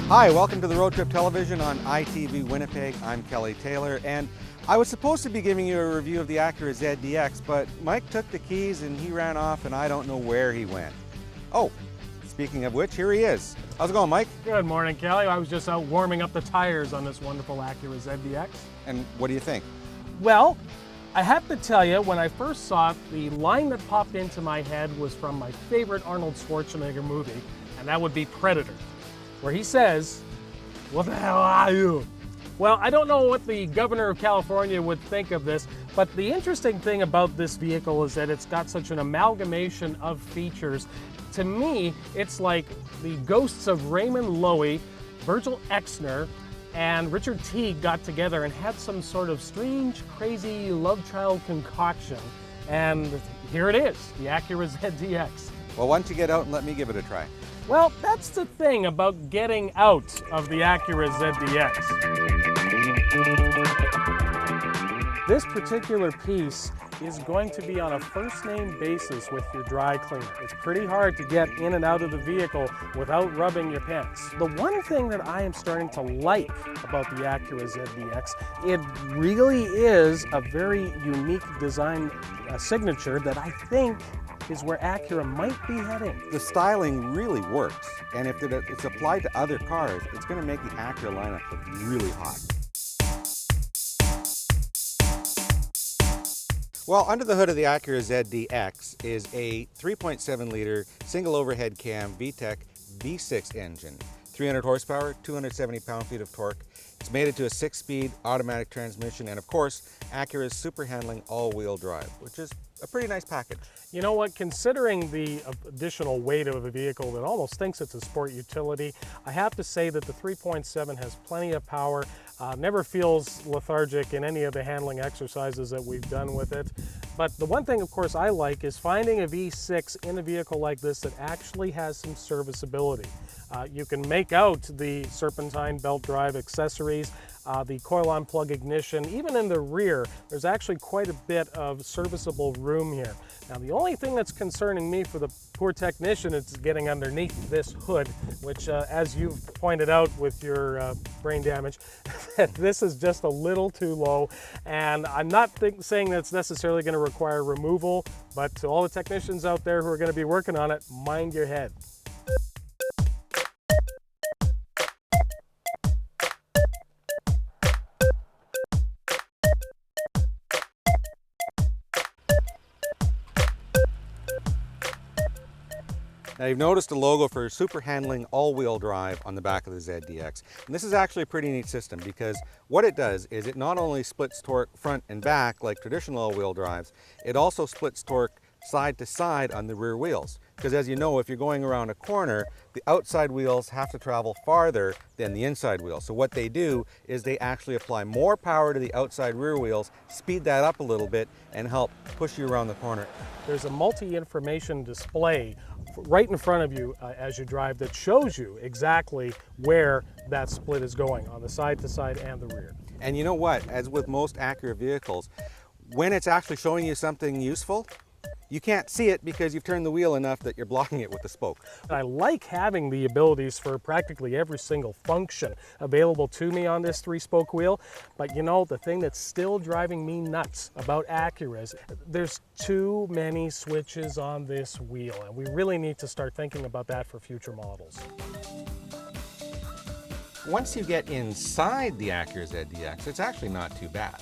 Hi, welcome to the Road Trip Television on ITV Winnipeg. I'm Kelly Taylor, and I was supposed to be giving you a review of the Acura ZDX, but Mike took the keys and he ran off and I don't know where he went. Oh, speaking of which, here he is. How's it going, Mike? Good morning, Kelly. I was just out warming up the tires on this wonderful Acura ZDX. And what do you think? Well, I have to tell you, when I first saw it, the line that popped into my head was from my favorite Arnold Schwarzenegger movie, and that would be Predator, where he says, "What the hell are you?" Well, I don't know what the governor of California would think of this, but the interesting thing about this vehicle is that it's got such an amalgamation of features. To me, it's like the ghosts of Raymond Loewy, Virgil Exner, and Richard Teague got together and had some sort of strange, crazy love child concoction. And here it is, the Acura ZDX. Well, why don't you get out and let me give it a try? Well, that's the thing about getting out of the Acura ZDX. This particular piece is going to be on a first-name basis with your dry cleaner. It's pretty hard to get in and out of the vehicle without rubbing your pants. The one thing that I am starting to like about the Acura ZDX, it really is a very unique design signature that I think is where Acura might be heading. The styling really works, and if it's applied to other cars, it's going to make the Acura lineup look really hot. Well, under the hood of the Acura ZDX is a 3.7 liter single overhead cam VTEC V6 engine, 300 horsepower, 270 pound-feet of torque. It's mated to a 6-speed automatic transmission, and of course, Acura's super handling all-wheel drive, which is a pretty nice package. You know what, considering the additional weight of a vehicle that almost thinks it's a sport utility, I have to say that the 3.7 has plenty of power, never feels lethargic in any of the handling exercises that we've done with it. But the one thing, of course, I like is finding a V6 in a vehicle like this that actually has some serviceability. You can make out the serpentine belt drive accessories, the coil-on plug ignition. Even in the rear, there's actually quite a bit of serviceable room here. Now, the only thing that's concerning me for the poor technician is getting underneath this hood, which, as you've pointed out with your brain damage, this is just a little too low. And I'm not saying that's necessarily going to require removal, but to all the technicians out there who are going to be working on it, mind your head. Now, you've noticed the logo for super handling all-wheel drive on the back of the ZDX. And this is actually a pretty neat system because what it does is it not only splits torque front and back like traditional all-wheel drives, it also splits torque side to side on the rear wheels. Because as you know, if you're going around a corner, the outside wheels have to travel farther than the inside wheels. So what they do is they actually apply more power to the outside rear wheels, speed that up a little bit, and help push you around the corner. There's a multi-information display right in front of you as you drive that shows you exactly where that split is going on the side to side and the rear. And you know what? As with most Acura vehicles, when it's actually showing you something useful, you can't see it because you've turned the wheel enough that you're blocking it with the spoke. I like having the abilities for practically every single function available to me on this 3-spoke wheel, but you know, the thing that's still driving me nuts about Acura is there's too many switches on this wheel, and we really need to start thinking about that for future models. Once you get inside the Acura ZDX, it's actually not too bad.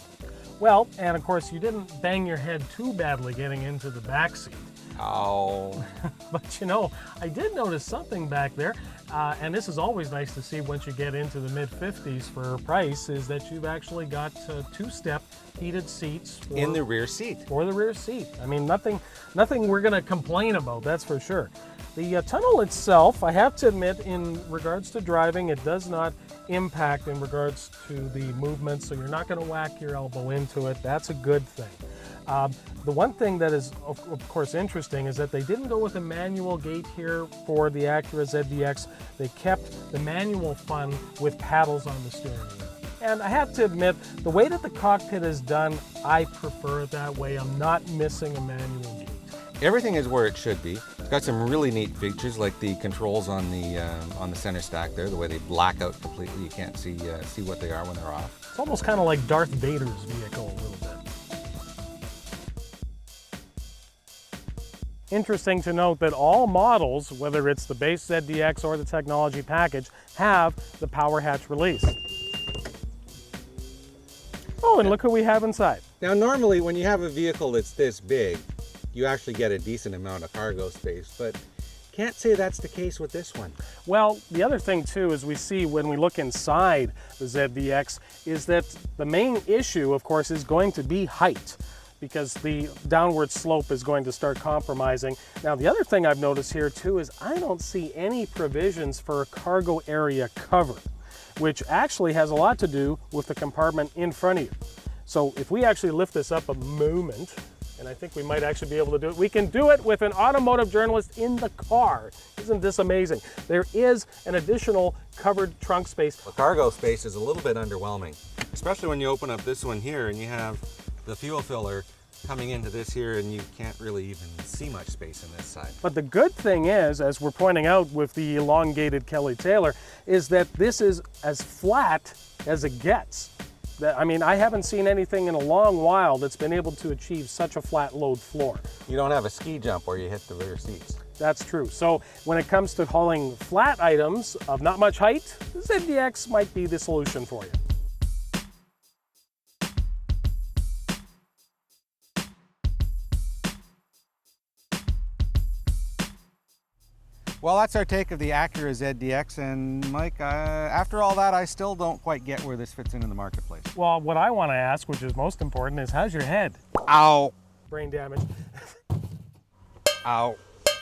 Well, and of course, you didn't bang your head too badly getting into the back seat. Oh. But you know, I did notice something back there, and this is always nice to see once you get into the mid-50s for a price, is that you've actually got 2-step heated seats in the rear seat. For the rear seat. I mean, nothing we're going to complain about, that's for sure. The tunnel itself, I have to admit, in regards to driving, it does not impact in regards to the movement, so you're not going to whack your elbow into it. That's a good thing. The one thing that is, of course, interesting is that they didn't go with a manual gate here for the Acura ZDX. They kept the manual fun with paddles on the steering wheel. And I have to admit, the way that the cockpit is done, I prefer it that way. I'm not missing a manual gate. Everything is where it should be. It's got some really neat features like the controls on the center stack there, the way they black out completely. You can't see what they are when they're off. It's almost kind of like Darth Vader's vehicle a little bit. Interesting to note that all models, whether it's the base ZDX or the technology package, have the power hatch release. Oh, and look who we have inside. Now normally when you have a vehicle that's this big, you actually get a decent amount of cargo space, but can't say that's the case with this one. Well, the other thing too is we see when we look inside the ZDX is that the main issue, of course, is going to be height, because the downward slope is going to start compromising. Now, the other thing I've noticed here too is I don't see any provisions for a cargo area cover, which actually has a lot to do with the compartment in front of you. So if we actually lift this up a moment, and I think we might actually be able to do it, we can do it with an automotive journalist in the car. Isn't this amazing? There is an additional covered trunk space. The cargo space is a little bit underwhelming, especially when you open up this one here and you have the fuel filler coming into this here and you can't really even see much space in this side. But the good thing is, as we're pointing out with the elongated Kelly Taylor, is that this is as flat as it gets. I mean, I haven't seen anything in a long while that's been able to achieve such a flat load floor. You don't have a ski jump where you hit the rear seats. That's true. So when it comes to hauling flat items of not much height, the ZDX might be the solution for you. Well, that's our take of the Acura ZDX, and Mike, after all that, I still don't quite get where this fits into the marketplace. Well, what I want to ask, which is most important, is how's your head? Ow. Brain damage. Ow.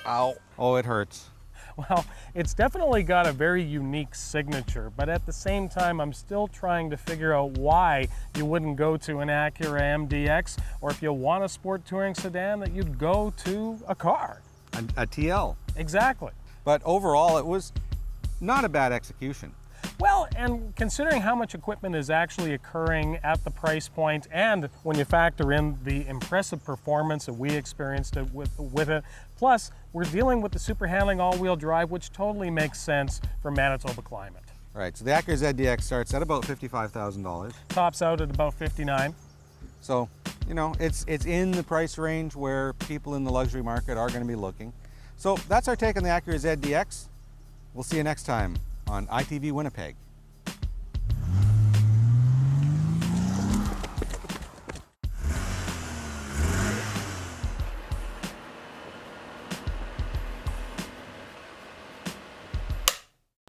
Ow. Oh, it hurts. Well, it's definitely got a very unique signature, but at the same time, I'm still trying to figure out why you wouldn't go to an Acura MDX, or if you want a sport touring sedan, that you'd go to a car. A TL. Exactly. But overall, it was not a bad execution. Well, and considering how much equipment is actually occurring at the price point, and when you factor in the impressive performance that we experienced with it, plus we're dealing with the super handling all-wheel drive, which totally makes sense for Manitoba climate. Right, so the Acura ZDX starts at about $55,000. Tops out at about $59,000. So, you know, it's in the price range where people in the luxury market are going to be looking. So that's our take on the Acura ZDX. We'll see you next time on ITV Winnipeg.